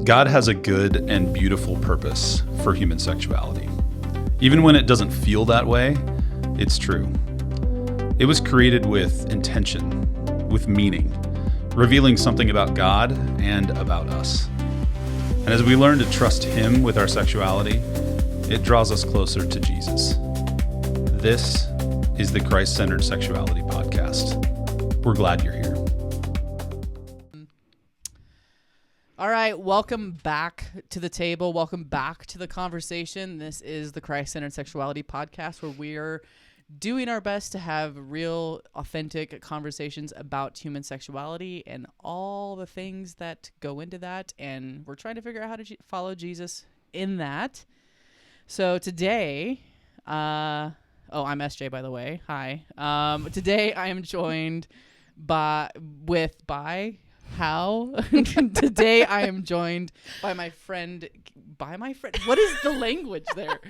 God has a good and beautiful purpose for human sexuality. Even when it doesn't feel that way, it's true. It was created with intention, with meaning, revealing something about God and about us. And as we learn to trust Him with our sexuality, it draws us closer to Jesus. This is the Christ-Centered Sexuality podcast. We're glad you're here. All right, welcome back to the table. Welcome back to the conversation. This is the Christ-Centered Sexuality podcast, where we are doing our best to have real, authentic conversations about human sexuality and all the things that go into that. And we're trying to figure out how to follow Jesus in that. So today, I'm SJ, by the way. Hi. Today I am joined by Today I am joined by my friend. What is the language there?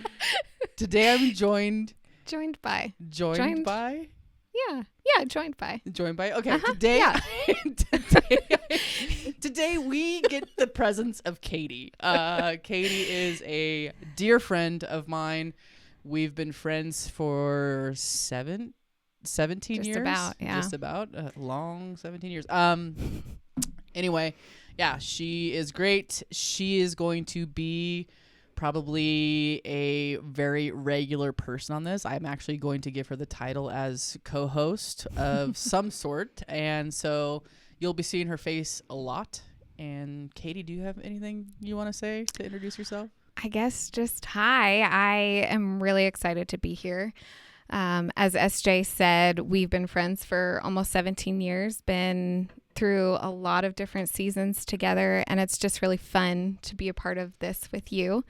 Today I'm joined by. Joined by. Okay. Today we get the presence of Katie. Katie is a dear friend of mine. We've been friends for 17 years. Just about. Long 17 years. Anyway, yeah, she is great. She is going to be probably a very regular person on this. I'm actually going to give her the title as co-host of some sort. And so you'll be seeing her face a lot. And Katie, do you have anything you want to say to introduce yourself? I guess just hi. I am really excited to be here. As SJ said, we've been friends for almost 17 years, been through a lot of different seasons together, and it's just really fun to be a part of this with you.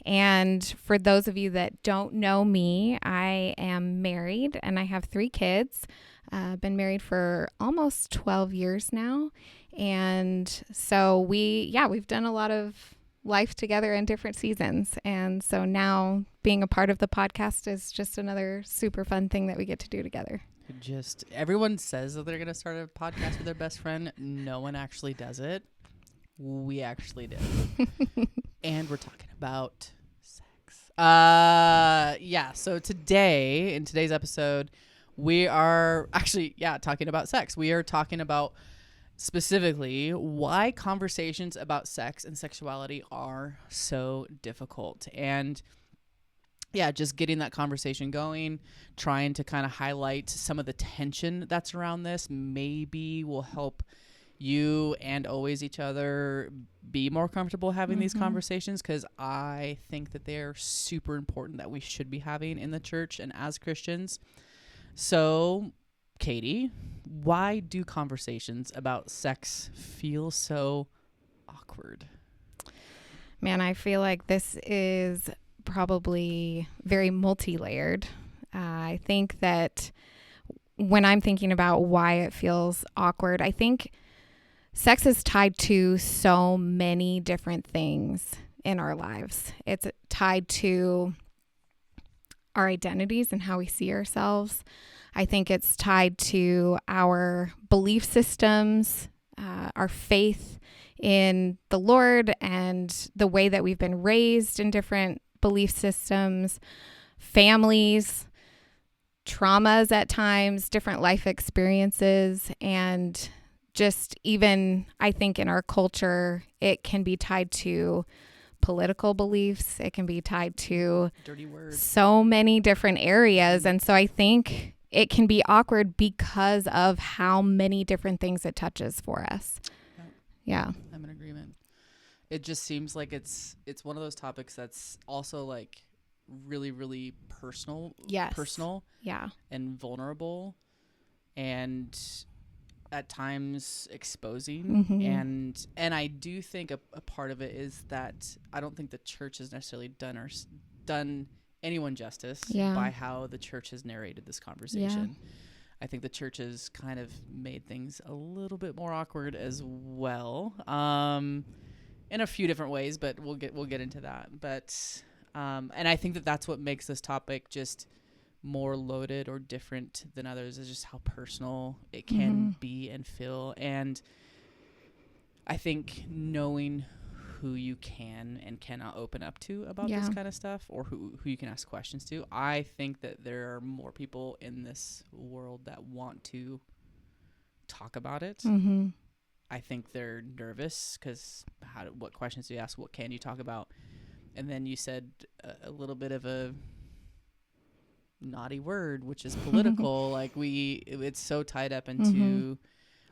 And for those of you that don't know me, I am married and I have 3 kids. Been married for almost 12 years now. And so we've done a lot of life together in different seasons. And so now being a part of the podcast is just another super fun thing that we get to do together. Everyone says that they're going to start a podcast with their best friend. No one actually does it. We actually do. And we're talking about sex. So today, in today's episode, we are actually, talking about sex. We are talking about specifically why conversations about sex and sexuality are so difficult. And just getting that conversation going, trying to kind of highlight some of the tension that's around this maybe will help you and always each other be more comfortable having these conversations, because I think that they're super important, that we should be having in the church and as Christians. So, Katie, why do conversations about sex feel so awkward? Man, I feel like this is probably very multi-layered. I think that when I'm thinking about why it feels awkward, I think sex is tied to so many different things in our lives. It's tied to our identities and how we see ourselves. I think it's tied to our belief systems, our faith in the Lord, and the way that we've been raised in different belief systems, families, traumas at times, different life experiences, and just even, I think in our culture, it can be tied to political beliefs. It can be tied to dirty words, so many different areas. And so I think it can be awkward because of how many different things it touches for us. Yeah. I'm in agreement. It just seems like it's one of those topics that's also like really, really personal. Yes. Personal. Yeah. And vulnerable, and at times exposing. And I do think a part of it is that I don't think the church has necessarily done anyone justice by how the church has narrated this conversation. Yeah. I think the church has kind of made things a little bit more awkward as well, in a few different ways, but we'll get into that. But and I think that that's what makes this topic just more loaded or different than others, is just how personal it can be and feel. And I think knowing who you can and cannot open up to about this kind of stuff, or who you can ask questions to. I think that there are more people in this world that want to talk about it. Mm-hmm. I think they're nervous because what questions do you ask? What can you talk about? And then you said a little bit of a naughty word, which is political. Like it's so tied up into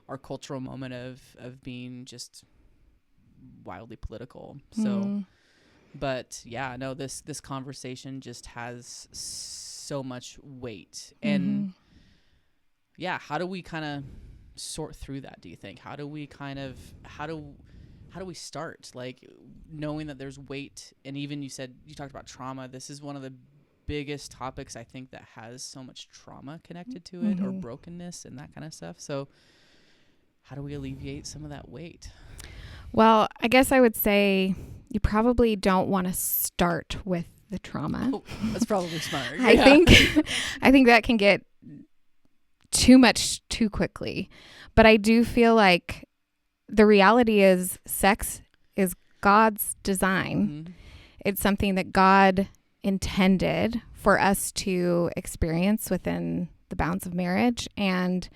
our cultural moment of being just wildly political. So, but yeah, no, this conversation just has so much weight. And yeah, how do we kind of sort through that, do you think? How do we start, like, knowing that there's weight? And even you talked about trauma. This is one of the biggest topics, I think, that has so much trauma connected to it, or brokenness and that kind of stuff. So how do we alleviate some of that weight? Well, I guess I would say you probably don't want to start with the trauma. Oh, that's probably smart. I think that can get too much too quickly. But I do feel like the reality is sex is God's design. It's something that God intended for us to experience within the bounds of marriage. And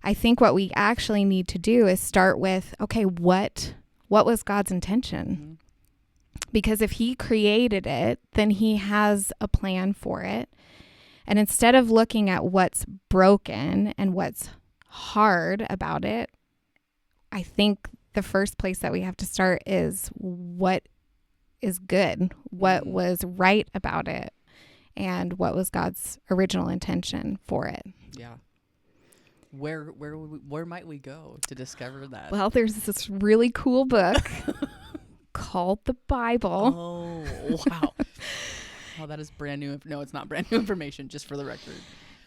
I think what we actually need to do is start with, okay, what was God's intention? Because if he created it, then he has a plan for it. And instead of looking at what's broken and what's hard about it, I think the first place that we have to start is what is good, what was right about it, and what was God's original intention for it. Yeah. Where might we go to discover that? Well, there's this really cool book called the Bible. Oh, wow. Oh, that is brand new. No, it's not brand new information, just for the record.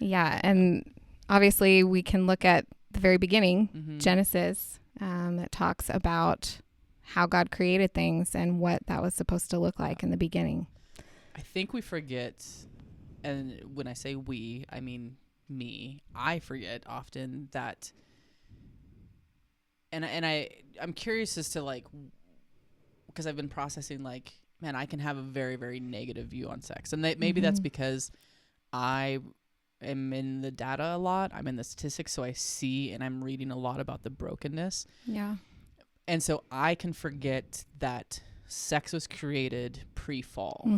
Yeah, and obviously we can look at the very beginning, Genesis, that talks about how God created things and what that was supposed to look like in the beginning. I think we forget, and when I say we, I mean me. I forget often that, and I'm curious as to, like, because I've been processing, like, man, I can have a very, very negative view on sex, and maybe that's because I am in the data a lot. I'm in the statistics, so I see and I'm reading a lot about the brokenness. Yeah. And so I can forget that sex was created pre-fall,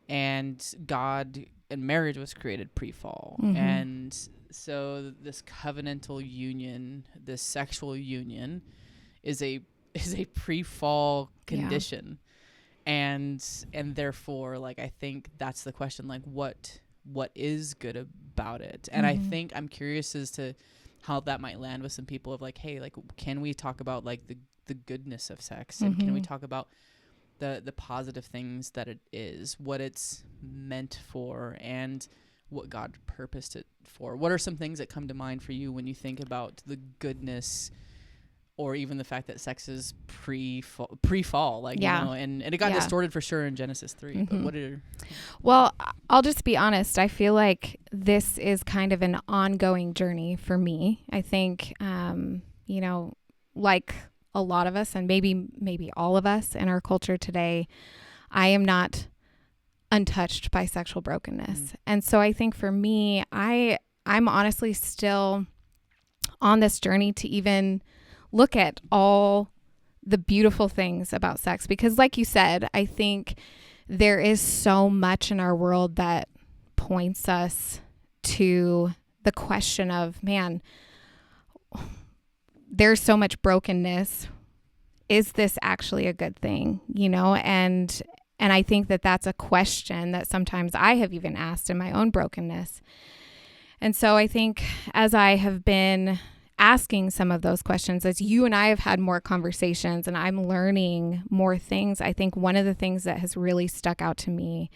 and God and marriage was created pre-fall. And so this covenantal union, this sexual union, is a pre-fall condition. And therefore, like, I think that's the question, like, what is good about it? And I think I'm curious as to how that might land with some people of, like, hey, like, can we talk about, like, the goodness of sex? And can we talk about the positive things that it is, what it's meant for, and what God purposed it for? What are some things that come to mind for you when you think about the goodness, or even the fact that sex is pre-fall, like, you know, and it got distorted for sure in Genesis 3. But what are... Well, I'll just be honest. I feel like this is kind of an ongoing journey for me. I think, you know, like a lot of us, and maybe all of us in our culture today, I am not untouched by sexual brokenness. And so I think for me, I'm honestly still on this journey to even look at all the beautiful things about sex, because like you said, I think there is so much in our world that points us to the question of, man, there's so much brokenness. Is this actually a good thing? You know, and I think that that's a question that sometimes I have even asked in my own brokenness. And so I think as I have been asking some of those questions, as you and I have had more conversations and I'm learning more things, I think one of the things that has really stuck out to me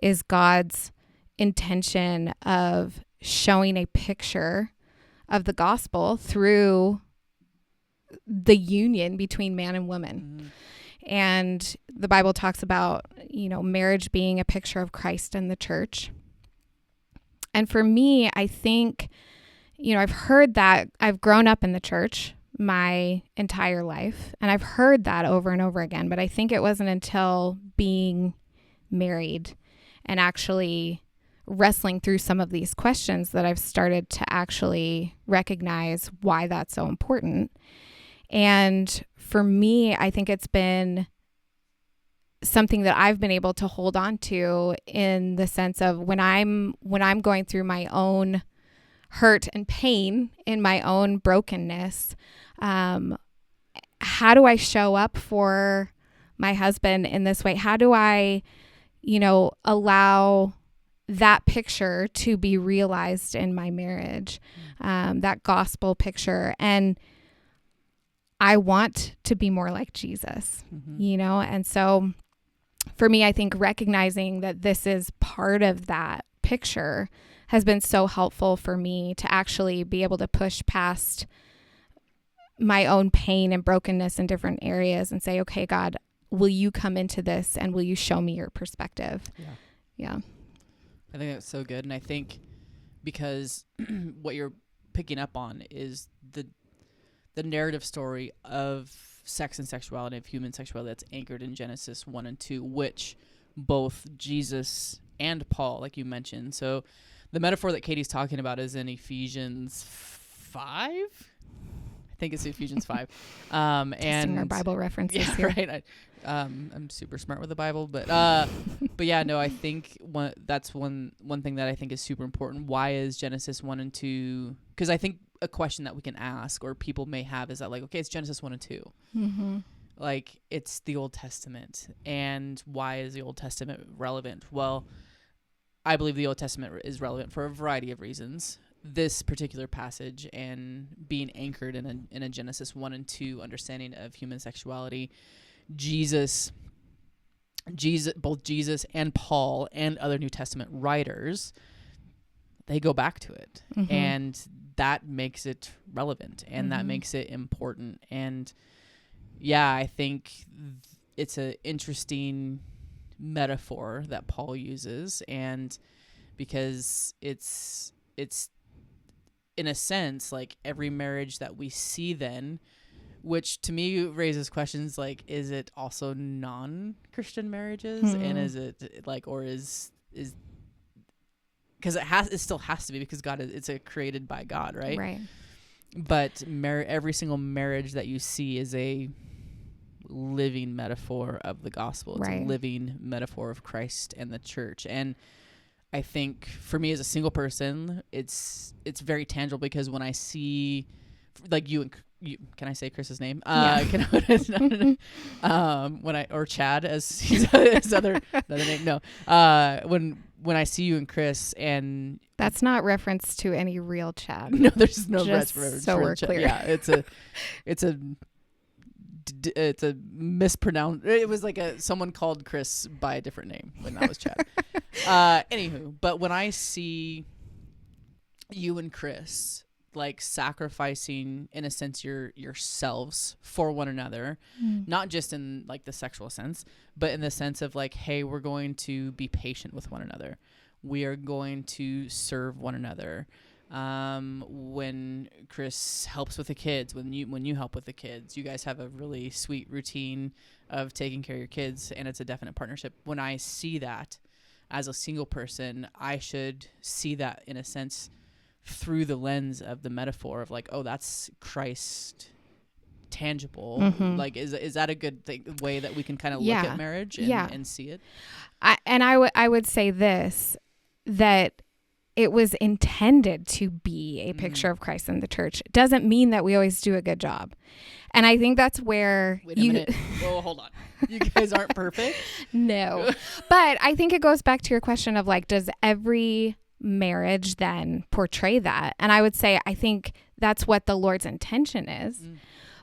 is God's intention of showing a picture of the gospel through the union between man and woman. And the Bible talks about, you know, marriage being a picture of Christ and the church. And for me, I think, you know, I've heard that. I've grown up in the church, my entire life. And I've heard that over and over again, but I think it wasn't until being married and actually wrestling through some of these questions that I've started to actually recognize why that's so important. And for me, I think it's been something that I've been able to hold on to in the sense of when I'm going through my own hurt and pain in my own brokenness, how do I show up for my husband in this way? How do I, allow that picture to be realized in my marriage, that gospel picture? And I want to be more like Jesus, and so for me, I think recognizing that this is part of that picture has been so helpful for me to actually be able to push past my own pain and brokenness in different areas and say, okay, God, will you come into this and will you show me your perspective? Yeah. I think that's so good. And I think because what you're picking up on is the narrative story of sex and sexuality, of human sexuality, that's anchored in Genesis 1 and 2, which both Jesus and Paul, like you mentioned. So the metaphor that Katie's talking about is in Ephesians 5. I think it's Ephesians 5. And our Bible references here. Right. I'm super smart with the Bible, but yeah, no, I think that's one thing that I think is super important. Why is Genesis 1 and 2? Because I think a question that we can ask or people may have is that, like, okay, it's Genesis 1 and 2. Mm-hmm. Like, it's the Old Testament. And why is the Old Testament relevant? Well, I believe the Old Testament is relevant for a variety of reasons. This particular passage and being anchored in a Genesis 1 and 2 understanding of human sexuality, both Jesus and Paul and other New Testament writers, they go back to it. Mm-hmm. And that makes it relevant and that makes it important. And yeah, I think it's an interesting metaphor that Paul uses, and because it's in a sense like every marriage that we see then, which to me raises questions like, is it also non-Christian marriages? And is it like, or is because it still has to be, because it's created by God, right? Right. But every single marriage that you see is a living metaphor of the gospel. It's a living metaphor of Christ and the church. And I think for me as a single person, it's very tangible, because when I see like you, can I say Chris's name? When or Chad as his other name. No. When I see you and Chris, and that's not reference to any real Chad. No, there's no reference. So we're clear. Yeah, it's a mispronounce. It was like someone called Chris by a different name when that was Chad. Anywho, but when I see you and Chris like sacrificing, in a sense, yourselves for one another, not just in like the sexual sense, but in the sense of like, hey, we're going to be patient with one another. We are going to serve one another. When Chris helps with the kids, when you help with the kids, you guys have a really sweet routine of taking care of your kids, and it's a definite partnership. When I see that as a single person, I should see that in a sense through the lens of the metaphor of like, oh, that's Christ tangible. Mm-hmm. Like, is that a good way that we can kind of look at marriage and see it? I would say this, that it was intended to be a picture of Christ and the church. It doesn't mean that we always do a good job. And I think that's where Wait a minute. Whoa, hold on. You guys aren't perfect? No. But I think it goes back to your question of like, does every marriage then portray that? And I would say, I think that's what the Lord's intention is.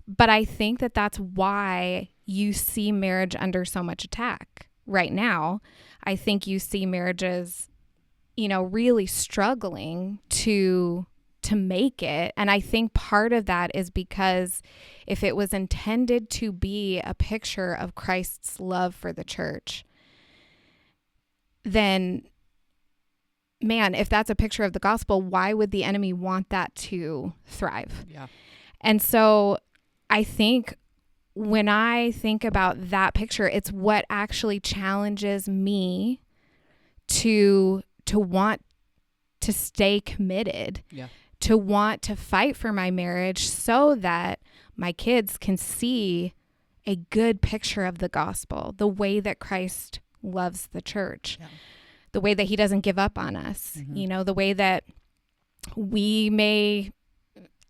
But I think that that's why you see marriage under so much attack right now. I think you see marriages, really struggling to make it. And I think part of that is because if it was intended to be a picture of Christ's love for the church, then, man, if that's a picture of the gospel, why would the enemy want that to thrive? Yeah. And so I think when I think about that picture, it's what actually challenges me to want to stay committed, to want to fight for my marriage so that my kids can see a good picture of the gospel, the way that Christ loves the church, the way that he doesn't give up on us, the way that we may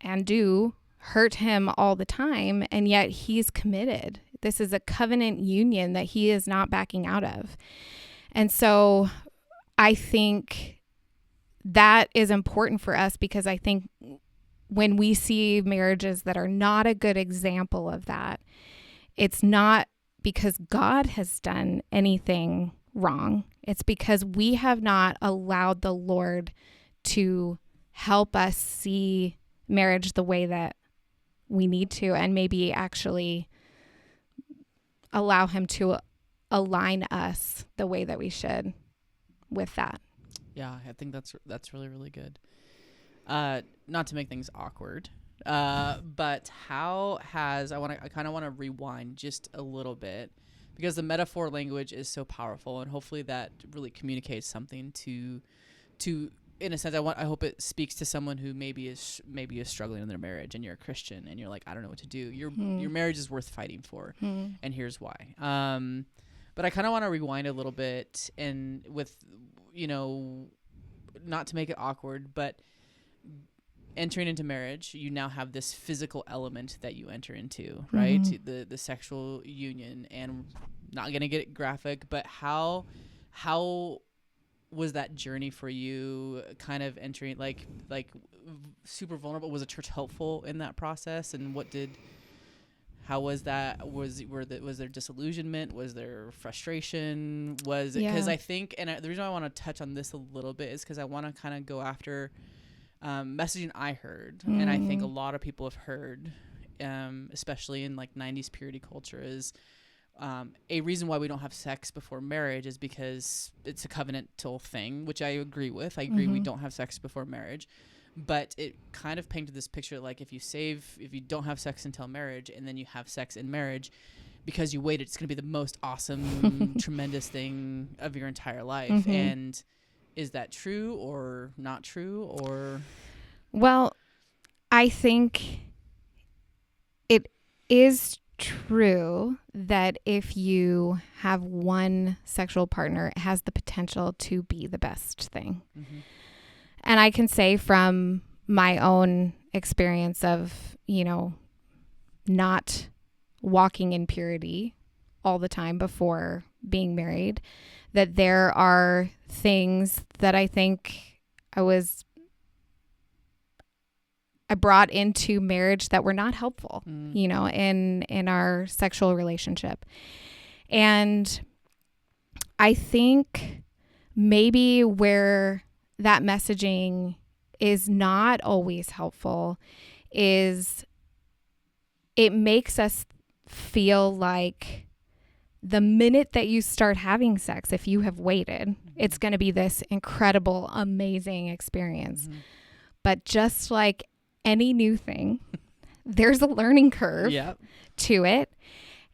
and do hurt him all the time, and yet he's committed. This is a covenant union that he is not backing out of. And so I think that is important for us, because I think when we see marriages that are not a good example of that, it's not because God has done anything wrong. It's because we have not allowed the Lord to help us see marriage the way that we need to, and maybe actually allow him to align us the way that we should with that. Yeah, I think that's really, really good. Not to make things awkward, but I kind of want to rewind just a little bit, because the metaphor language is so powerful, and hopefully that really communicates something to in a sense. I hope it speaks to someone who maybe is struggling in their marriage, and you're a Christian and you're like, I don't know what to do. Your marriage is worth fighting for, and here's why. But I kind of want to rewind a little bit, and with, not to make it awkward, but entering into marriage, you now have this physical element that you enter into, right? The sexual union. And not going to get it graphic, but how was that journey for you, kind of entering, like super vulnerable? Was the church helpful in that process? And how was that? Was there disillusionment? Was there frustration? Was it, because I think, and the reason I want to touch on this a little bit is because I want to kind of go after messaging I heard, and I think a lot of people have heard, especially in like 90s purity culture, is a reason why we don't have sex before marriage is because it's a covenantal thing, which I agree with. I agree we don't have sex before marriage. But it kind of painted this picture, like if you don't have sex until marriage, and then you have sex in marriage because you waited, it's going to be the most awesome, tremendous thing of your entire life. And is that true or not true? Or, well, I think it is true that if you have one sexual partner, it has the potential to be the best thing. And I can say from my own experience of, not walking in purity all the time before being married, that there are things that I think I brought into marriage that were not helpful, in our sexual relationship. And I think maybe where that messaging is not always helpful is it makes us feel like the minute that you start having sex, if you have waited, it's going to be this incredible, amazing experience. But just like any new thing, there's a learning curve to it.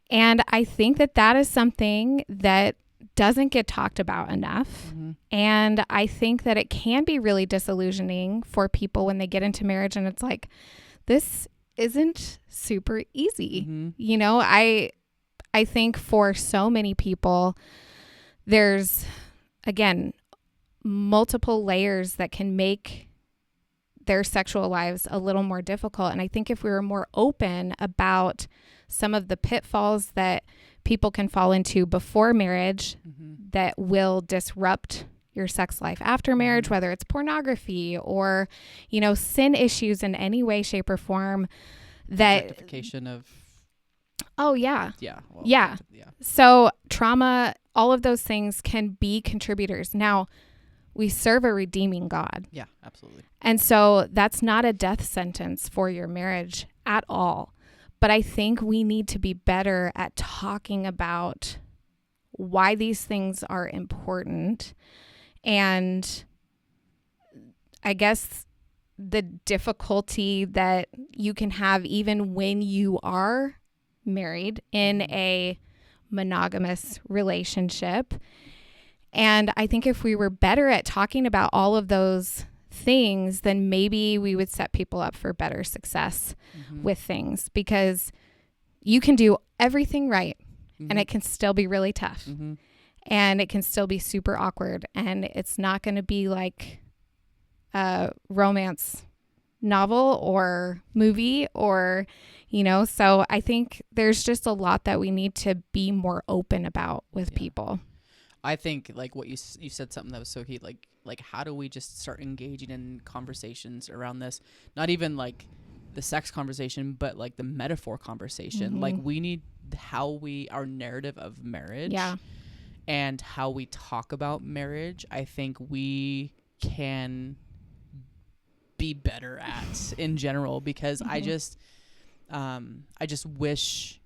And I think that is something that doesn't get talked about enough. And I think that it can be really disillusioning for people when they get into marriage and it's like, this isn't super easy. I think for so many people, there's, again, multiple layers that can make their sexual lives a little more difficult. And I think if we were more open about some of the pitfalls that people can fall into before marriage that will disrupt your sex life after marriage, whether it's pornography or, sin issues in any way, shape, or form. That objectification of. Oh, yeah. Yeah. Well, yeah. So trauma, all of those things can be contributors. Now, we serve a redeeming God. Yeah, absolutely. And so that's not a death sentence for your marriage at all. But I think we need to be better at talking about why these things are important. And I guess the difficulty that you can have even when you are married in a monogamous relationship. And I think if we were better at talking about all of those things, then maybe we would set people up for better success with things, because you can do everything right and it can still be really tough and it can still be super awkward, and it's not going to be like a romance novel or movie or, so I think there's just a lot that we need to be more open about with people. I think like what you said, something that was so key, like how do we just start engaging in conversations around this? Not even like the sex conversation, but like the metaphor conversation. Like we need our narrative of marriage and how we talk about marriage. I think we can be better at in general, because I just wish,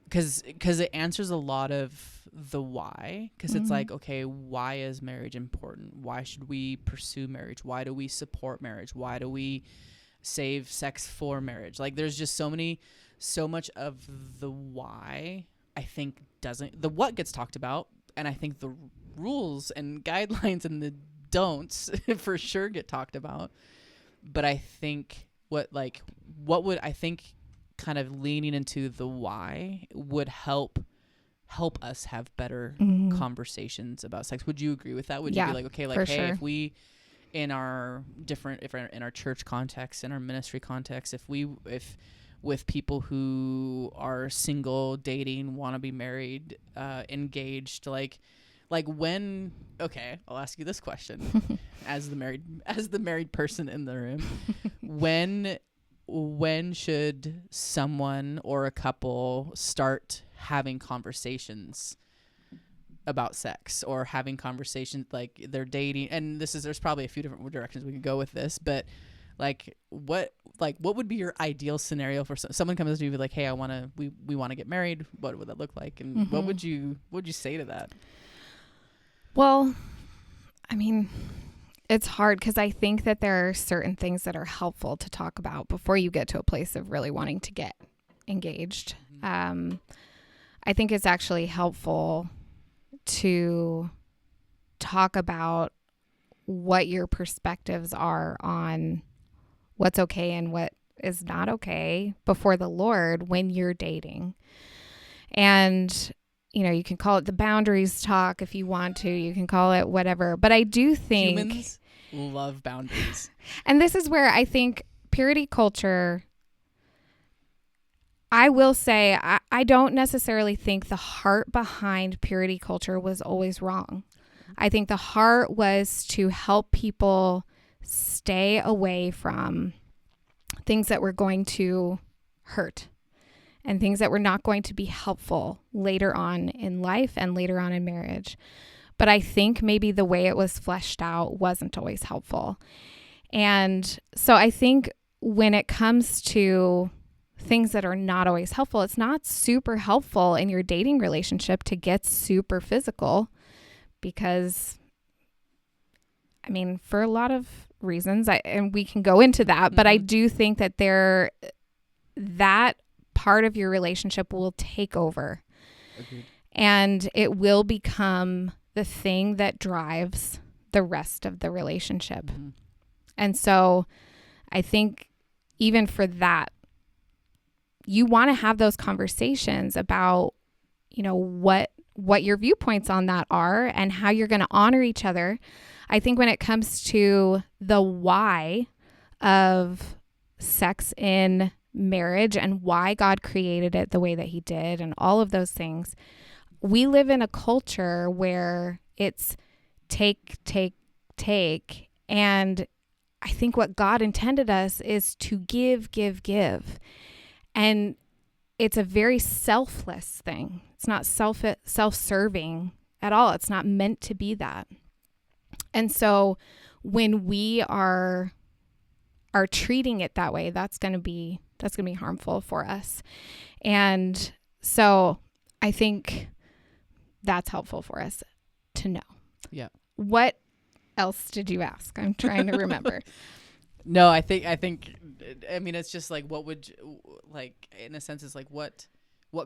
because it answers a lot of the why, because it's like, okay, why is marriage important? Why should we pursue marriage? Why do we support marriage? Why do we save sex for marriage? Like there's just so much of the why, I think, the what gets talked about, and I think the rules and guidelines and the don'ts for sure get talked about. But I think what would I think kind of leaning into the why would help us have better conversations about sex. Would you agree with that? Would you be like, okay, like, hey, if we in our church context, in our ministry context, if with people who are single, dating, want to be married, engaged, like when, okay, I'll ask you this question as the married person in the room, when should someone or a couple start having conversations about sex, or having conversations like they're dating? And there's probably a few different directions we could go with this, but what would be your ideal scenario for someone comes to you like, hey, we want to get married. What would that look like? And what would you say to that? Well, I mean, it's hard, because I think that there are certain things that are helpful to talk about before you get to a place of really wanting to get engaged. I think it's actually helpful to talk about what your perspectives are on what's okay and what is not okay before the Lord when you're dating. And you can call it the boundaries talk if you want to. You can call it whatever. But I do think humans love boundaries. And this is where I think purity culture, I will say, I don't necessarily think the heart behind purity culture was always wrong. I think the heart was to help people stay away from things that were going to hurt and things that were not going to be helpful later on in life and later on in marriage. But I think maybe the way it was fleshed out wasn't always helpful. And so I think when it comes to things that are not always helpful, it's not super helpful in your dating relationship to get super physical, because, I mean, for a lot of reasons, and we can go into that, but I do think that that part of your relationship will take over. Agreed. And it will become the thing that drives the rest of the relationship. And so I think even for that, you want to have those conversations about, what your viewpoints on that are and how you're going to honor each other. I think when it comes to the why of sex in marriage and why God created it the way that he did and all of those things, we live in a culture where it's take. And I think what God intended us is to give. And it's a very selfless thing. It's not self-serving at all. It's not meant to be that. And so when we are treating it that way, that's going to be harmful for us. And so I think that's helpful for us to know. Yeah. What else did you ask? I'm trying to remember. No, I think, I mean, it's just like, what would, like, in a sense, it's like, what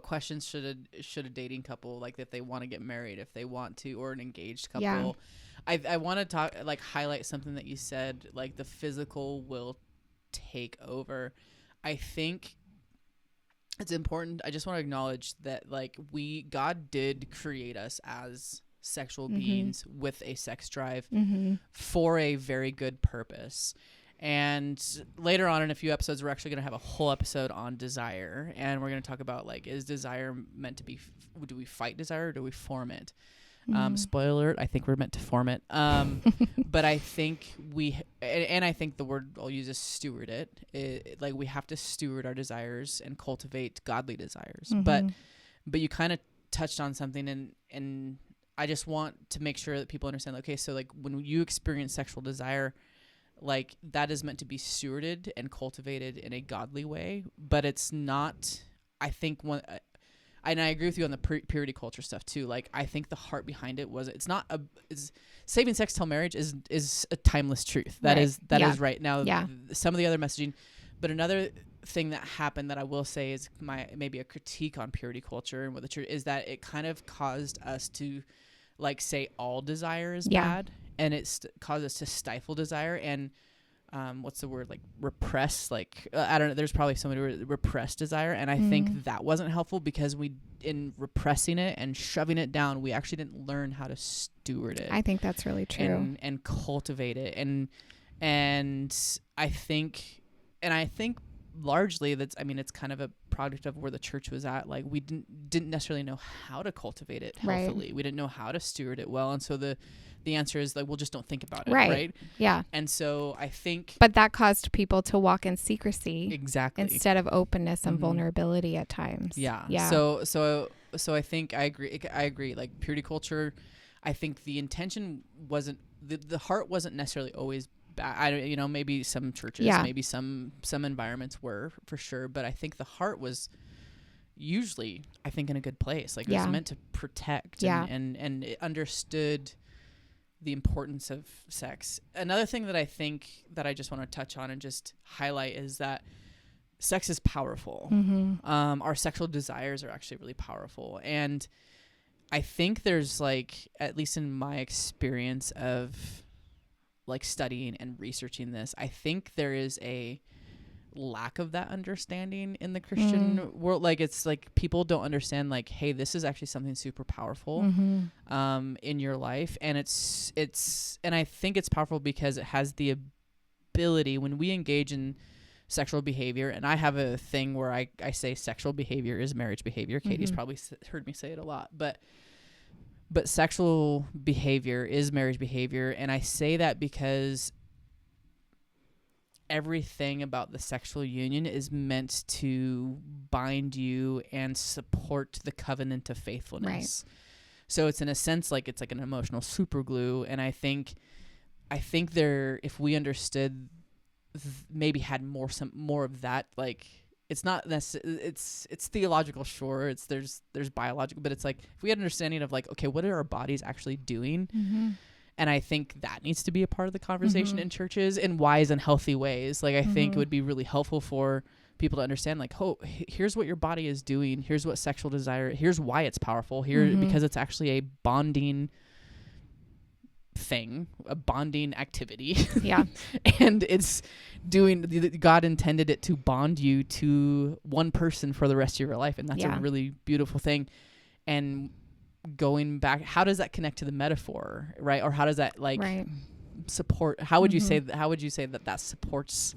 questions should a dating couple, like, if they want to get married, if they want to, or an engaged couple. Yeah. I want to talk, like, highlight something that you said, like, the physical will take over. I think it's important. I just want to acknowledge that, like, God did create us as sexual beings with a sex drive for a very good purpose. And later on in a few episodes, we're actually going to have a whole episode on desire. And we're going to talk about, like, is desire meant to be, do we fight desire or do we form it? Spoiler alert, I think we're meant to form it. But I think and I think the word I'll use is steward it. Like, we have to steward our desires and cultivate godly desires. But you kind of touched on something, and I just want to make sure that people understand, okay, so, like, when you experience sexual desire, like, that is meant to be stewarded and cultivated in a godly way, but it's not, I think, and I agree with you on the purity culture stuff too. Like, I think the heart behind it it's saving sex till marriage is a timeless truth. That is right. Now, some of the other messaging, but another thing that happened that I will say is maybe a critique on purity culture and what the church is, that it kind of caused us to, like, say all desire is bad, and it caused us to stifle desire and what's the word, like, repress, like, I don't know, there's probably somebody who repressed desire, and I think that wasn't helpful, because in repressing it and shoving it down, we actually didn't learn how to steward it. I think that's really true. And cultivate it, and I think largely it's kind of a product of where the church was at. Like, we didn't necessarily know how to cultivate it healthily. Right. We didn't know how to steward it well, and so the answer is, like, well, just don't think about it. Right. Yeah. And so I think, but that caused people to walk in secrecy, exactly, instead of openness and vulnerability at times. Yeah. So I think I agree. Like, purity culture, I think the intention wasn't, the heart wasn't necessarily always bad. Maybe some churches, maybe some environments were, for sure, but I think the heart was usually, I think, in a good place. Like, it was meant to protect, and it understood the importance of sex. Another thing that I think that I just want to touch on and just highlight is that sex is powerful. Our sexual desires are actually really powerful. And I think there's, like, at least in my experience of, like, studying and researching this, I think there is a lack of that understanding in the Christian world. Like, it's like people don't understand, like, hey, this is actually something super powerful in your life, and and I think it's powerful because it has the ability, when we engage in sexual behavior, and I have a thing where I say sexual behavior is marriage behavior. Katie's probably heard me say it a lot, but sexual behavior is marriage behavior, and I say that because everything about the sexual union is meant to bind you and support the covenant of faithfulness. Right. So it's, in a sense, like, it's like an emotional super glue. And I think there, if we understood, maybe had more of that, like, it's not necessarily, it's theological, sure. There's biological, but it's like, if we had an understanding of, like, okay, what are our bodies actually doing? And I think that needs to be a part of the conversation in churches in wise and healthy ways. Like, I think it would be really helpful for people to understand, like, oh, here's what your body is doing. Here's what sexual desire, here's why it's powerful here, because it's actually a bonding thing, a bonding activity. Yeah. And it's God intended it to bond you to one person for the rest of your life. And that's a really beautiful thing. And going back, how does that connect to the metaphor, right? Or how does that, like, support, how would you say that supports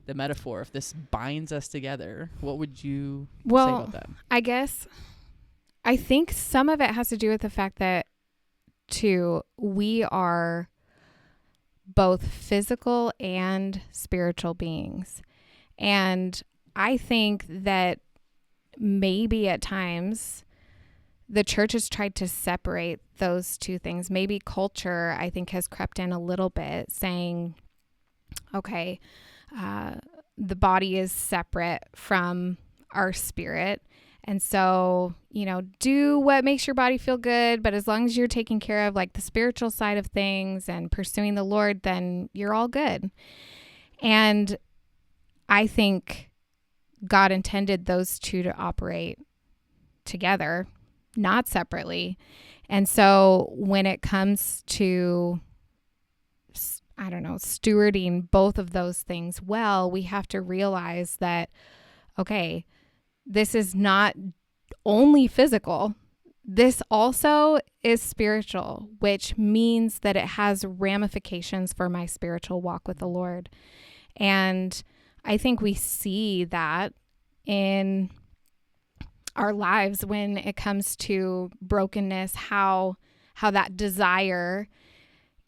the metaphor? If this binds us together, what would you say about that? I think some of it has to do with the fact that, too, we are both physical and spiritual beings. And I think that maybe at times the church has tried to separate those two things. Maybe culture, I think, has crept in a little bit, saying, okay, the body is separate from our spirit. And so, do what makes your body feel good. But as long as you're taking care of, like, the spiritual side of things and pursuing the Lord, then you're all good. And I think God intended those two to operate together, not separately. And so when it comes to, I don't know, stewarding both of those things well, we have to realize that, okay, this is not only physical. This also is spiritual, which means that it has ramifications for my spiritual walk with the Lord. And I think we see that in our lives when it comes to brokenness, how that desire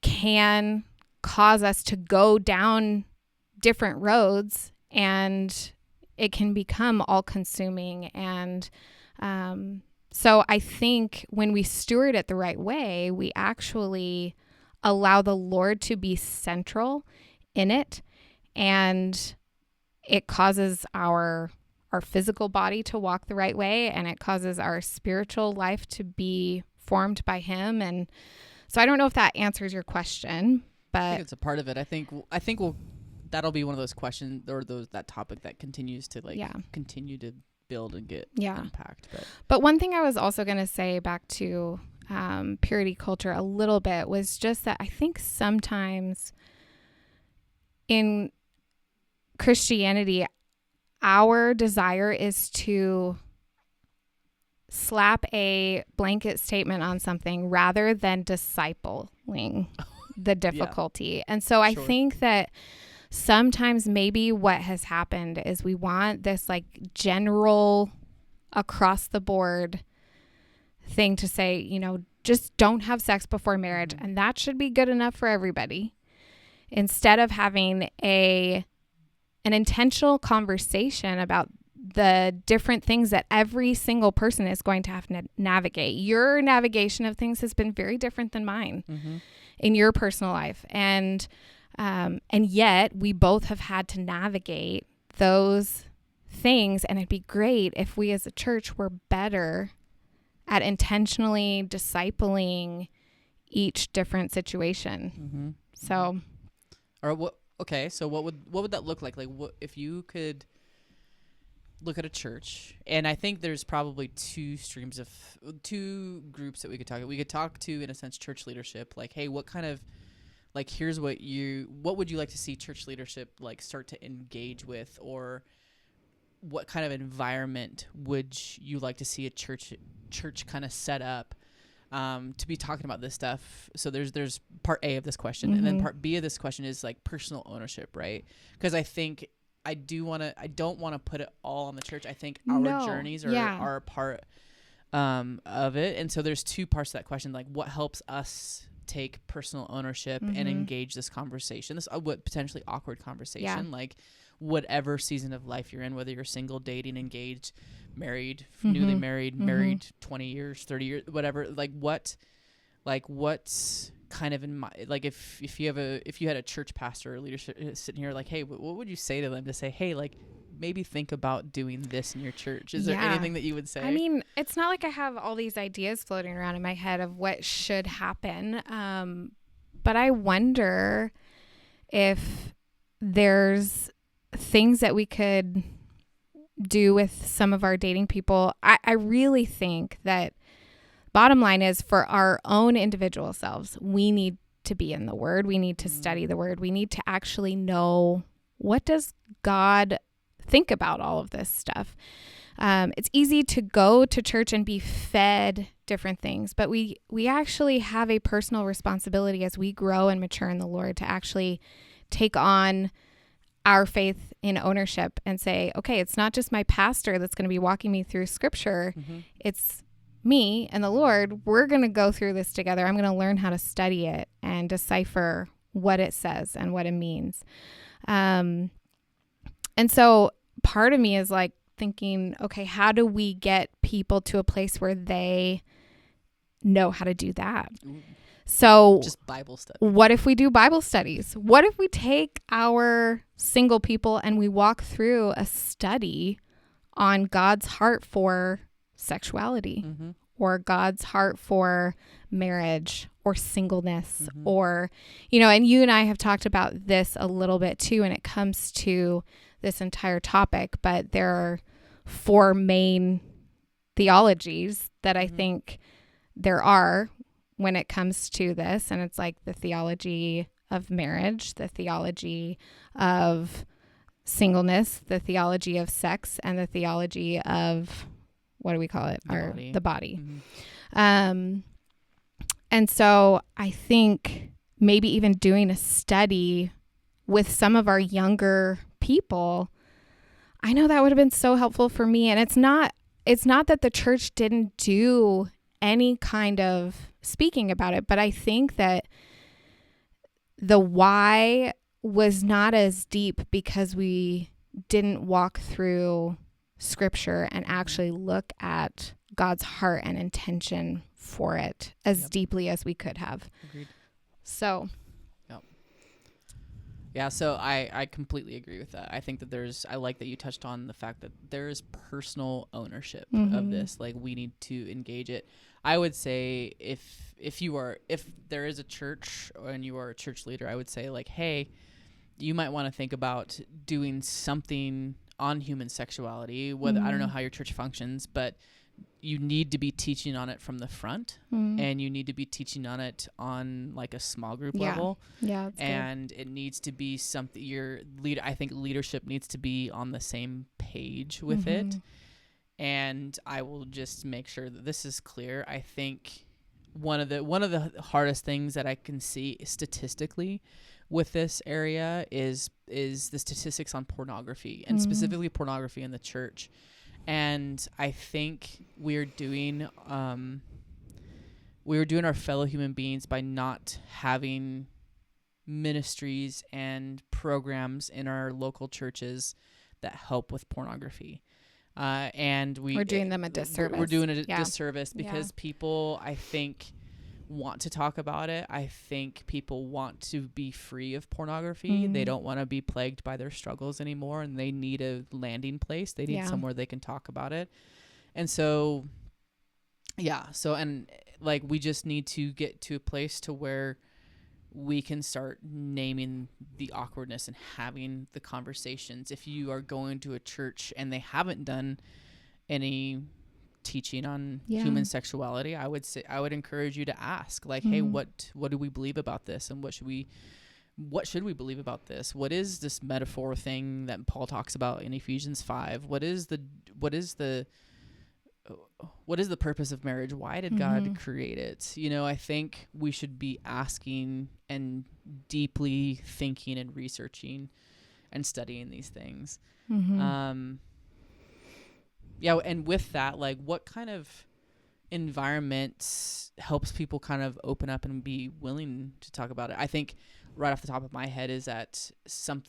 can cause us to go down different roads, and it can become all-consuming. And so I think when we steward it the right way, we actually allow the Lord to be central in it, and it causes our physical body to walk the right way, and it causes our spiritual life to be formed by Him. And so I don't know if that answers your question, but I think it's a part of it. I think that'll be one of those questions or that topic that continues to continue to build and get unpacked. But one thing I was also going to say back to purity culture a little bit was just that I think sometimes in Christianity, our desire is to slap a blanket statement on something rather than discipling the difficulty. And so I think that sometimes maybe what has happened is we want this like general across the board thing to say, you know, just don't have sex before marriage, and that should be good enough for everybody, instead of having an intentional conversation about the different things that every single person is going to have to navigate. Your navigation of things has been very different than mine in your personal life. And yet we both have had to navigate those things. And it'd be great if we as a church were better at intentionally discipling each different situation. So, or what? Okay, so what would that look like? Like, what if you could look at a church? And I think there's probably two groups that we could talk about. We could talk to, in a sense, church leadership. Like, hey, what kind of, like, here's what would you like to see church leadership like start to engage with, or what kind of environment would you like to see a church kind of set up to be talking about this stuff? So there's part A of this question, and then part B of this question is like personal ownership, right? Because I think I don't want to put it all on the church. I think our journeys are a part of it, and so there's two parts to that question. Like, what helps us take personal ownership and engage this conversation, this what potentially awkward conversation, like whatever season of life you're in, whether you're single, dating, engaged, married, newly married, married 20 years, 30 years, whatever, what's kind of in my, like, if you had a church pastor or leadership sitting here, like, hey, what would you say to them to say, hey, like, maybe think about doing this in your church? Is there anything that you would say? I mean, it's not like I have all these ideas floating around in my head of what should happen. But I wonder if there's things that we could do with some of our dating people. I really think that bottom line is, for our own individual selves, we need to be in the Word. We need to study the Word. We need to actually know, what does God think about all of this stuff? It's easy to go to church and be fed different things, but we actually have a personal responsibility as we grow and mature in the Lord to actually take on our faith in ownership and say, okay, it's not just my pastor that's going to be walking me through scripture. It's me and the Lord. We're going to go through this together. I'm going to learn how to study it and decipher what it says and what it means. And so part of me is like thinking, okay, how do we get people to a place where they know how to do that? So just Bible study. What if we do Bible studies? What if we take our single people and we walk through a study on God's heart for sexuality? or God's heart for marriage or singleness, or, and you and I have talked about this a little bit too, and it comes to this entire topic, but there are 4 main theologies that I think there are when it comes to this. And it's like the theology of marriage, the theology of singleness, the theology of sex, and the theology of, what do we call it? The body. And so I think maybe even doing a study with some of our younger people, I know that would have been so helpful for me. And it's not that the church didn't do any kind of speaking about it, but I think that the why was not as deep because we didn't walk through scripture and actually look at God's heart and intention for it as deeply as we could have. Agreed. So. Yeah, so I completely agree with that. I think that I like that you touched on the fact that there is personal ownership of this. Like, we need to engage it. I would say if there is a church and you are a church leader, I would say, like, hey, you might want to think about doing something on human sexuality. Whether I don't know how your church functions, but you need to be teaching on it from the front, and you need to be teaching on it on like a small group level. Yeah, and it needs to be something I think leadership needs to be on the same page with it. And I will just make sure that this is clear. I think one of the hardest things that I can see statistically with this area is the statistics on pornography, and specifically pornography in the church. And I think we're doing our fellow human beings by not having ministries and programs in our local churches that help with pornography. And we're doing them a disservice. We're doing a disservice because people, I think, want to talk about it. I think people want to be free of pornography. They don't want to be plagued by their struggles anymore, and they need a landing place. They need somewhere they can talk about it. And so, we just need to get to a place to where we can start naming the awkwardness and having the conversations. If you are going to a church and they haven't done any teaching on human sexuality, I would encourage you to ask, like, hey, what do we believe about this, and what should we believe about this? What is this metaphor thing that Paul talks about in Ephesians 5? What is the purpose of marriage? Why did God create it? I think we should be asking and deeply thinking and researching and studying these things. And with that, like, what kind of environment helps people kind of open up and be willing to talk about it? I think right off the top of my head is that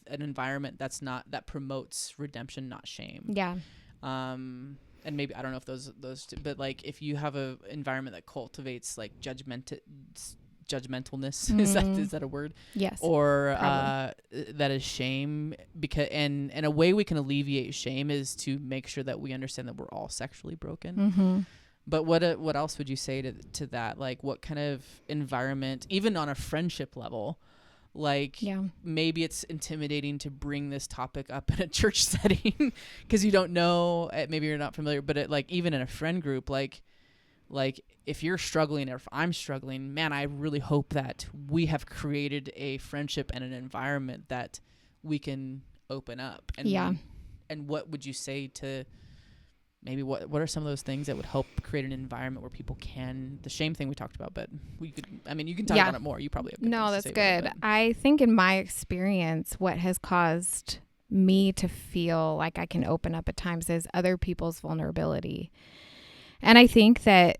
an environment that promotes redemption, not shame. Yeah. And maybe, I don't know if those two, but like, if you have a environment that cultivates like judgmentalness, is that a word? Yes. Or that is shame, because and a way we can alleviate shame is to make sure that we understand that we're all sexually broken. But what else would you say to that? Like, what kind of environment, even on a friendship level, like, maybe it's intimidating to bring this topic up in a church setting because you don't know, maybe you're not familiar, but like, even in a friend group, like if you're struggling or if I'm struggling, man, I really hope that we have created a friendship and an environment that we can open up. And and what would you say to maybe what are some of those things that would help create an environment where people can, the shame thing we talked about, but you can talk about it more. You probably have No, that's good. I think in my experience, what has caused me to feel like I can open up at times is other people's vulnerability. And I think that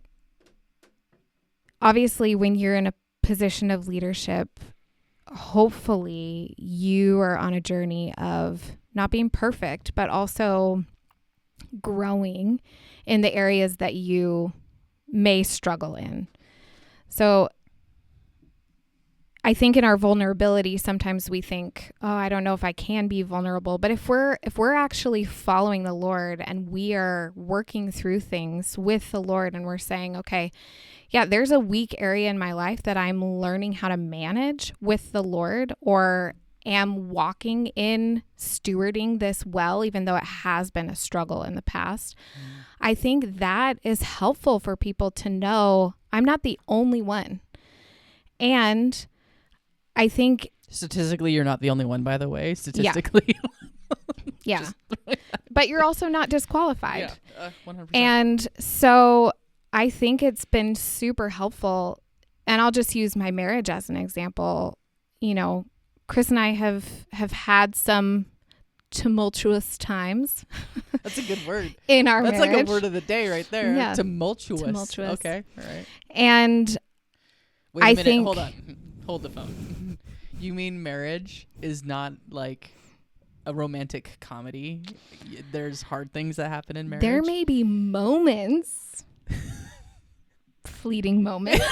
obviously when you're in a position of leadership, hopefully you are on a journey of not being perfect, but also growing in the areas that you may struggle in. So I think in our vulnerability, sometimes we think, oh, I don't know if I can be vulnerable. But if we're actually following the Lord and we are working through things with the Lord and we're saying, okay, yeah, there's a weak area in my life that I'm learning how to manage with the Lord, or am walking in stewarding this well, even though it has been a struggle in the past. I think that is helpful for people to know I'm not the only one. And I think statistically, you're not the only one, by the way. Statistically. Yeah. But you're also not disqualified. Yeah, 100%. And so I think it's been super helpful. And I'll just use my marriage as an example. You know, Chris and I have had some tumultuous times. That's a good word. In our marriage. That's like a word of the day right there. Yeah. Tumultuous. Okay. All right. And wait a minute. think... Hold on. Hold the phone. You mean marriage is not like a romantic comedy? There's hard things that happen in marriage? There may be moments, fleeting moments.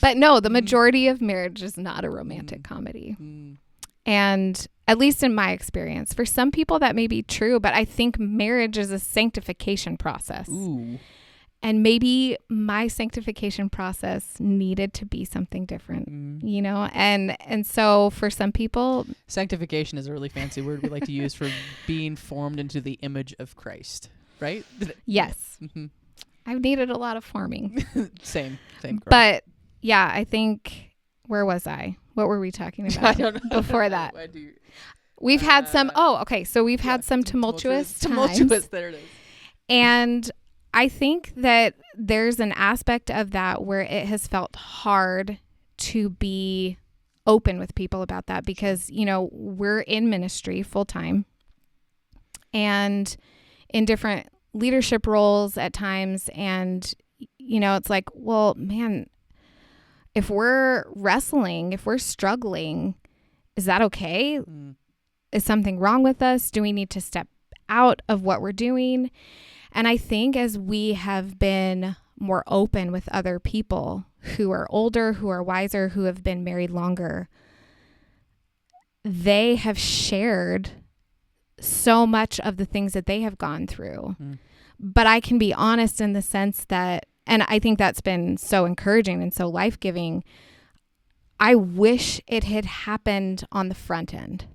But no, the majority of marriage is not a romantic comedy. And at least in my experience, for some people that may be true, but I think marriage is a sanctification process. Ooh. And maybe my sanctification process needed to be something different, you know? And so for some people... Sanctification is a really fancy word we like to use for being formed into the image of Christ, right? Yes. I've needed a lot of forming. Same. Girl. But yeah, I think... Where was I? What were we talking about I don't know. before that? We've had some... Oh, okay. So we've had some tumultuous times. Tumultuous, there it is. And... I think that there's an aspect of that where it has felt hard to be open with people about that because, you know, we're in ministry full time and in different leadership roles at times. And, you know, it's like, well, man, if we're wrestling, if we're struggling, is that okay? Is something wrong with us? Do we need to step out of what we're doing? And I think as we have been more open with other people who are older, who are wiser, who have been married longer, they have shared so much of the things that they have gone through. But I can be honest in the sense that, and I think that's been so encouraging and so life-giving, I wish it had happened on the front end.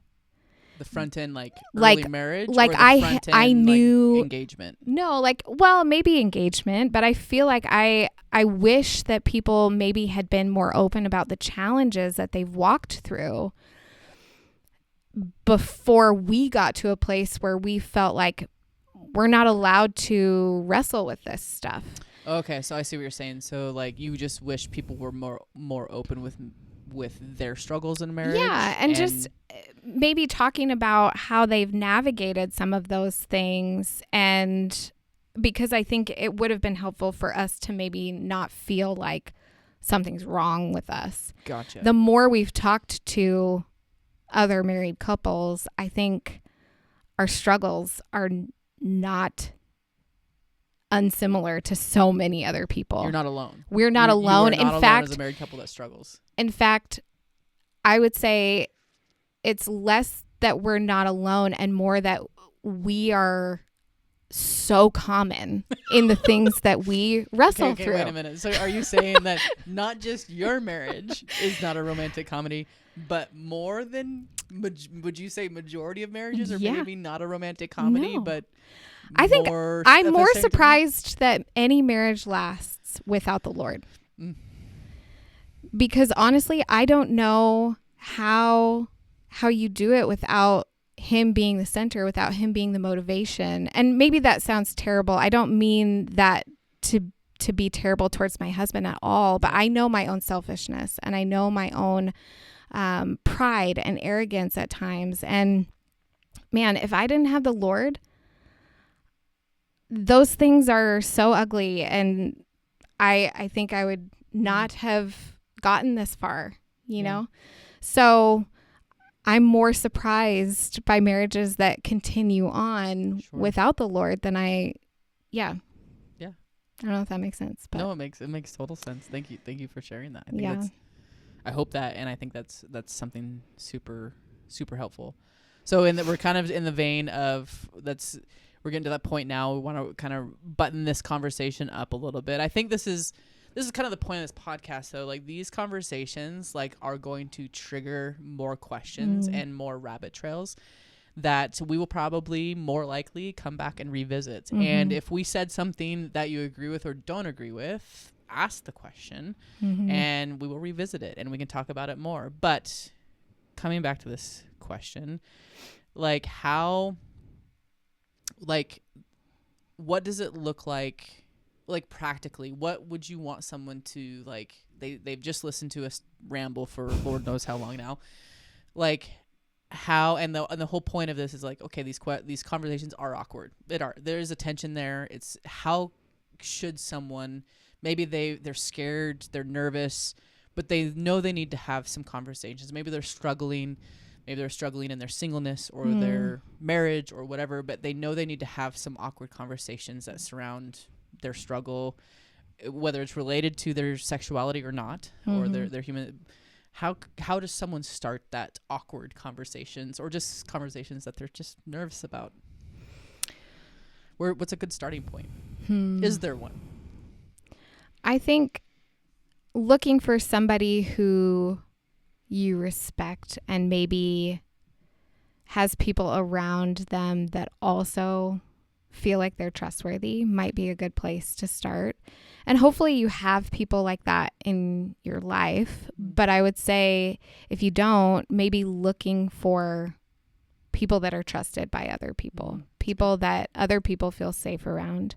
The front end, like early marriage, like or the front end, I knew like engagement. No, like, well, maybe engagement, but I feel like I wish that people maybe had been more open about the challenges that they've walked through before we got to a place where we felt like we're not allowed to wrestle with this stuff. Okay, so I see what you're saying. So like you just wish people were more open with their struggles in marriage. Yeah, and just maybe talking about how they've navigated some of those things, and because I think it would have been helpful for us to maybe not feel like something's wrong with us. Gotcha. The more we've talked to other married couples, I think our struggles are not unsimilar to so many other people. You're not alone. We're not alone. You are not in fact, alone as a married couple that struggles. In fact, I would say it's less that we're not alone and more that we are so common in the things that we wrestle through. Wait a minute. So are you saying that not just your marriage is not a romantic comedy, but more than, would you say majority of marriages are maybe not a romantic comedy, but I think I'm more surprised that any marriage lasts without the Lord. Because honestly, I don't know how you do it without him being the center, without him being the motivation. And maybe that sounds terrible. I don't mean that to be terrible towards my husband at all, but I know my own selfishness and I know my own pride and arrogance at times. And man, if I didn't have the Lord, those things are so ugly, and I think I would not have gotten this far, you know? So I'm more surprised by marriages that continue on without the Lord than I don't know if that makes sense, but No, it makes total sense. Thank you for sharing that. I think yeah. I hope that, and I think that's something super, super helpful. So we're kind of in the vein of we're getting to that point now. We want to kind of button this conversation up a little bit. I think this is kind of the point of this podcast, though. Like, these conversations are going to trigger more questions and more rabbit trails that we will probably more likely come back and revisit. Mm-hmm. And if we said something that you agree with or don't agree with, ask the question and we will revisit it and we can talk about it more. But coming back to this question, what does it look like practically? What would you want someone to, they've just listened to us ramble for Lord knows how long now, how, and the whole point of this is okay, these conversations are awkward. There's a tension there. It's how should someone, maybe they're scared, they're nervous, but they know they need to have some conversations. Maybe they're struggling in their singleness or their marriage or whatever, but they know they need to have some awkward conversations that surround their struggle, whether it's related to their sexuality or not, or their human. How does someone start that awkward conversations, or just conversations that they're just nervous about? What's a good starting point? Is there one? I think looking for somebody who you respect and maybe has people around them that also feel like they're trustworthy might be a good place to start. And hopefully you have people like that in your life. But I would say if you don't, maybe looking for people that are trusted by other people, people that other people feel safe around.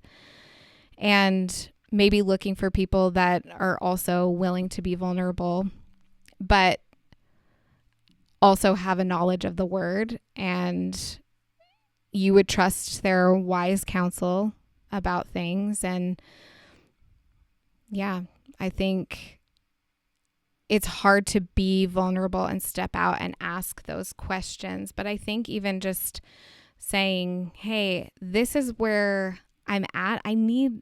And maybe looking for people that are also willing to be vulnerable, but also have a knowledge of the word, and you would trust their wise counsel about things. And yeah, I think it's hard to be vulnerable and step out and ask those questions. But I think even just saying, hey, this is where I'm at. I need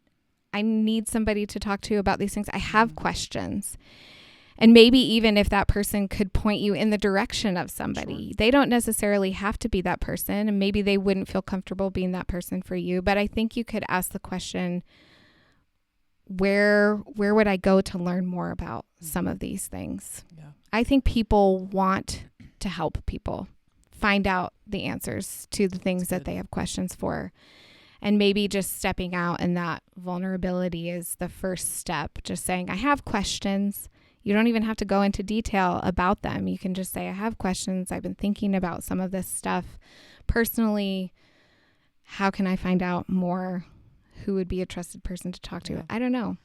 somebody to talk to about these things. I have questions. And maybe even if that person could point you in the direction of somebody, sure. They don't necessarily have to be that person, and maybe they wouldn't feel comfortable being that person for you. But I think you could ask the question, where would I go to learn more about some of these things? Yeah. I think people want to help people find out the answers to the things that they have questions for. And maybe just stepping out in that vulnerability is the first step. Just saying, I have questions. You don't even have to go into detail about them. You can just say, I have questions. I've been thinking about some of this stuff personally. How can I find out more? Who would be a trusted person to talk to? Yeah. I don't know.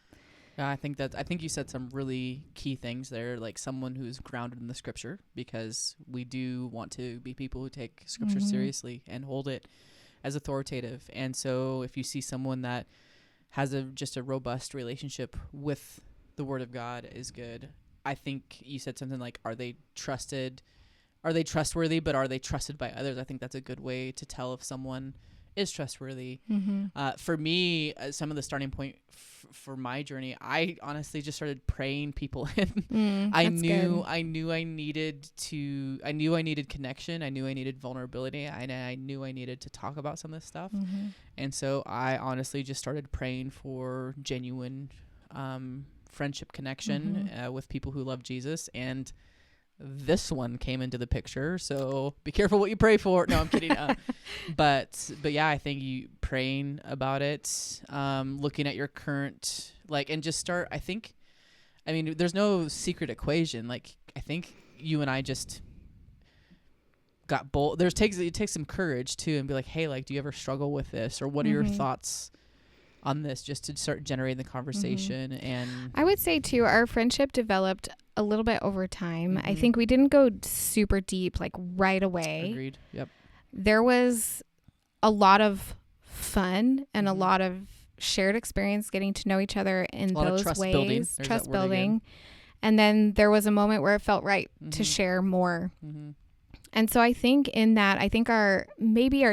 Yeah, I think you said some really key things there, like someone who's grounded in the scripture, because we do want to be people who take scripture seriously and hold it as authoritative. And so if you see someone that has just a robust relationship with the word of God is good. I think you said something like, are they trustworthy, but are they trusted by others? I think that's a good way to tell if someone is trustworthy. For me, some of the starting point for my journey, I honestly just started praying people in. I knew I needed connection. I knew I needed vulnerability, and I knew I needed to talk about some of this stuff. And so I honestly just started praying for genuine friendship connection with people who love Jesus. And this one came into the picture, so be careful what you pray for. No, I'm kidding. But yeah, I think you praying about it, looking at your current, and just start. I mean, there's no secret equation. I think you and I just got bold. It takes some courage too, and be like, hey, do you ever struggle with this, or what are your thoughts on this, just to start generating the conversation. And I would say too, our friendship developed a little bit over time. I think we didn't go super deep right away. Agreed. Yep. There was a lot of fun and a lot of shared experience getting to know each other in those ways. Trust building. And then there was a moment where it felt right to share more. And so I think in that, I think our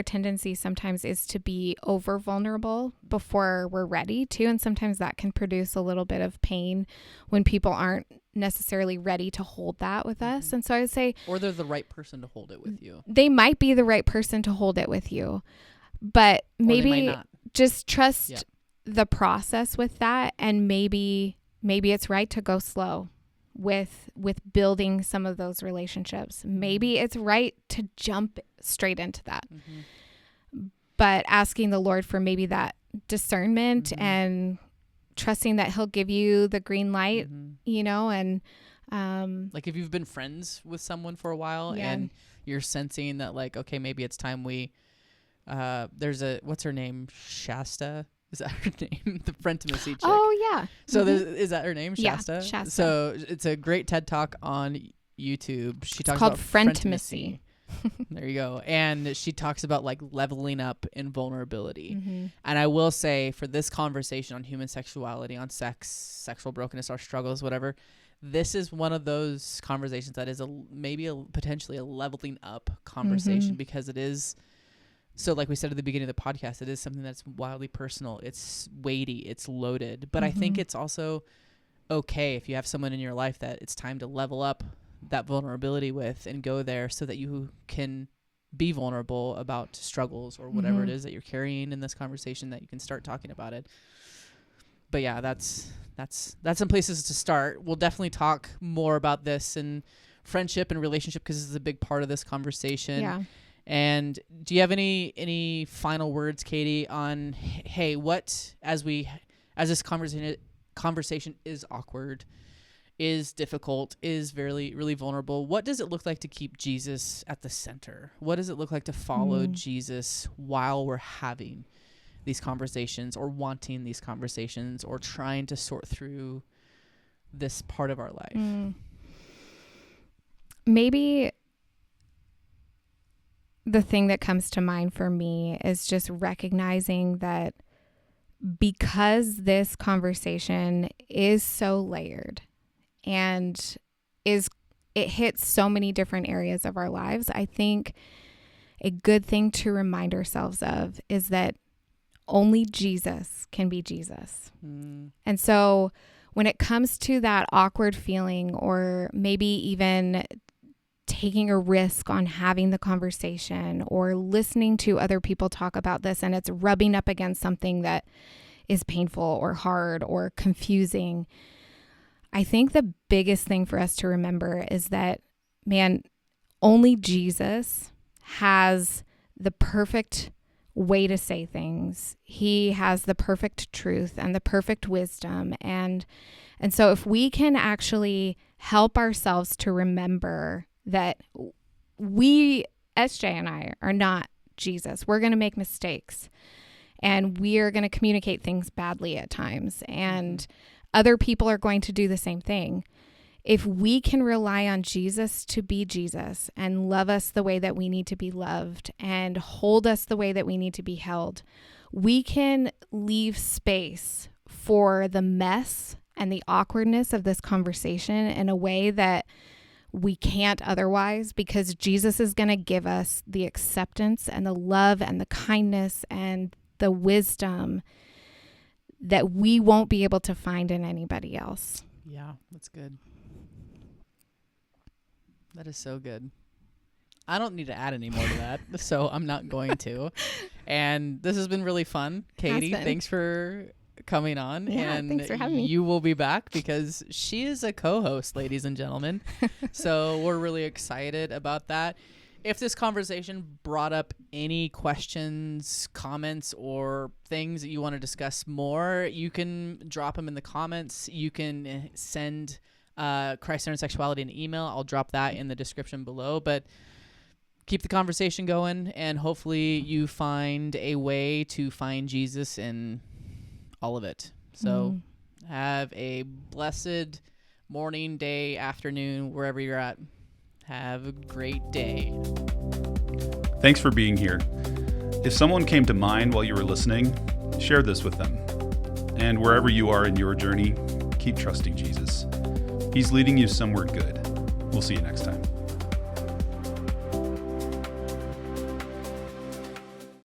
tendency sometimes is to be over vulnerable before we're ready to. And sometimes that can produce a little bit of pain when people aren't necessarily ready to hold that with us. And so I would say, or they're the right person to hold it with you. They might be the right person to hold it with you, but maybe just trust the process with that. And maybe it's right to go slow with building some of those relationships. Maybe it's right to jump straight into that. But asking the Lord for maybe that discernment and trusting that he'll give you the green light, and like if you've been friends with someone for a while and you're sensing that like, okay, maybe it's time we what's her name? Shasta? Is that her name? The Frientimacy chick. Oh, yeah. So is that her name? Shasta? Yeah, Shasta. So it's a great TED Talk on YouTube. She talks called about Frientimacy. There you go. And she talks about like leveling up in vulnerability. And I will say for this conversation on human sexuality, on sex, sexual brokenness, our struggles, whatever, this is one of those conversations that is potentially a leveling up conversation because it is. So like we said at the beginning of the podcast, it is something that's wildly personal. It's weighty. It's loaded. But I think it's also okay if you have someone in your life that it's time to level up that vulnerability with and go there so that you can be vulnerable about struggles or whatever it is that you're carrying in this conversation, that you can start talking about it. But yeah, that's some places to start. We'll definitely talk more about this in friendship and relationship because this is a big part of this conversation. Yeah. And do you have any final words, Katie, on, hey, what, as this conversation is awkward, is difficult, is really vulnerable, what does it look like to keep Jesus at the center? What does it look like to follow Jesus while we're having these conversations or wanting these conversations or trying to sort through this part of our life? Maybe the thing that comes to mind for me is just recognizing that because this conversation is so layered and it hits so many different areas of our lives, I think a good thing to remind ourselves of is that only Jesus can be Jesus. And so when it comes to that awkward feeling or maybe even taking a risk on having the conversation or listening to other people talk about this and it's rubbing up against something that is painful or hard or confusing, I think the biggest thing for us to remember is that, man, only Jesus has the perfect way to say things. He has the perfect truth and the perfect wisdom. And so if we can actually help ourselves to remember that we, SJ and I, are not Jesus. We're going to make mistakes and we are going to communicate things badly at times, and other people are going to do the same thing. If we can rely on Jesus to be Jesus and love us the way that we need to be loved and hold us the way that we need to be held, we can leave space for the mess and the awkwardness of this conversation in a way that we can't otherwise, because Jesus is going to give us the acceptance and the love and the kindness and the wisdom that we won't be able to find in anybody else. Yeah, that's good. That is so good. I don't need to add any more to that, so I'm not going to. And this has been really fun. Katie, thanks for coming on. Yeah, and thanks for having me. You will be back because she is a co-host, ladies and gentlemen. So we're really excited about that. If this conversation brought up any questions, comments, or things that you want to discuss more, you can drop them in the comments. You can send Christ-Centered Sexuality an email. I'll drop that in the description below. But keep the conversation going, and hopefully you find a way to find Jesus in all of it. So have a blessed morning, day, afternoon, wherever you're at. Have a great day. Thanks for being here. If someone came to mind while you were listening, share this with them. And wherever you are in your journey, keep trusting Jesus. He's leading you somewhere good. We'll see you next time.